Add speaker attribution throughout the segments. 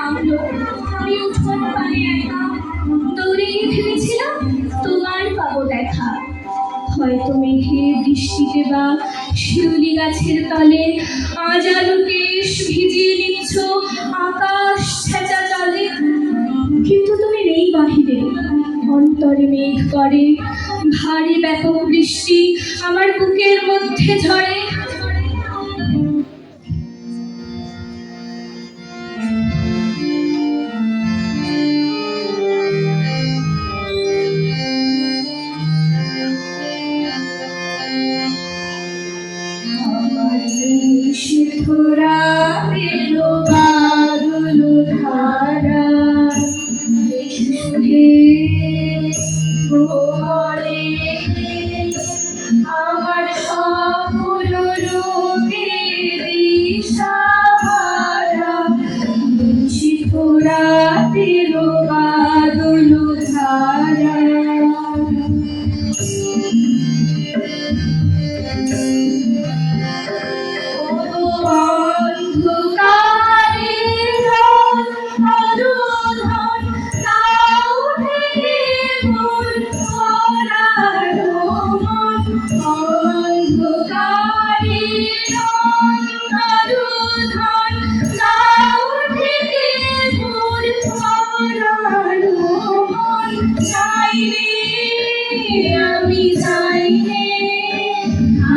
Speaker 1: নামলো। আমি উঠোন পানে একা দৌড়িয়ে ভেবেছিলাম তোমার পাবো দেখা। হয়তো মেঘে বৃষ্টিতে বা শিউলি গাছের তলে আজ আলো কেশ ভিজিয়ে নিচ্ছ আকাশ ছেঁচা তলে। কিন্তু তুমি নেই বাহিরে, অন্তরে মেঘ করে ভারী ব্যাপক বৃষ্টি আমার বুকের মধ্যে ঝরে। ধরা পেল বাদল ধারা ভরে আমার সকল রোগে দিশাহারা। ধরা পেল বাদল ধারা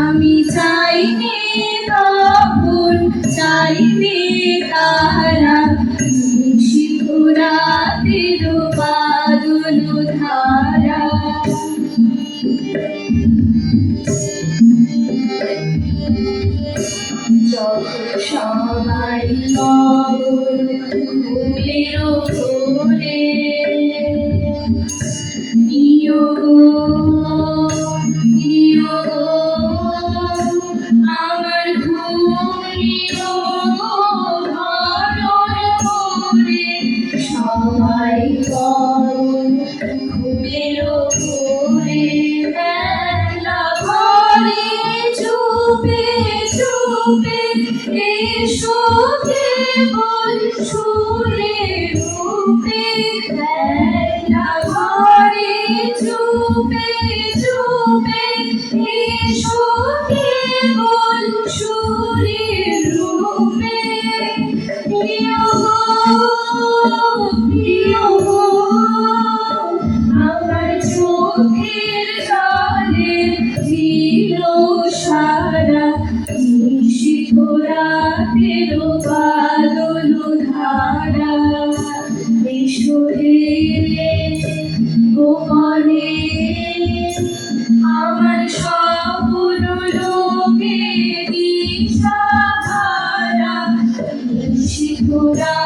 Speaker 1: আমি চাইনি তখন চাইনি তারা শিখরাতের বাদল ধারা। যখন সবাই মগন ফুলের ভরে আমার সবাই ঘুমের ঘুরে বেলা ঘরে চুপে চুপে এসো কেবল সুরে রূপে। বেলা ঘরে চুপে চুপে এসো কেবল সুরে রূপে। আমার চোখের জলে ছিল সারা শিখরাতের বাদল ধারা। এসো হে গোপনে আমার সকল লোকে দিশাহারা। শিখরা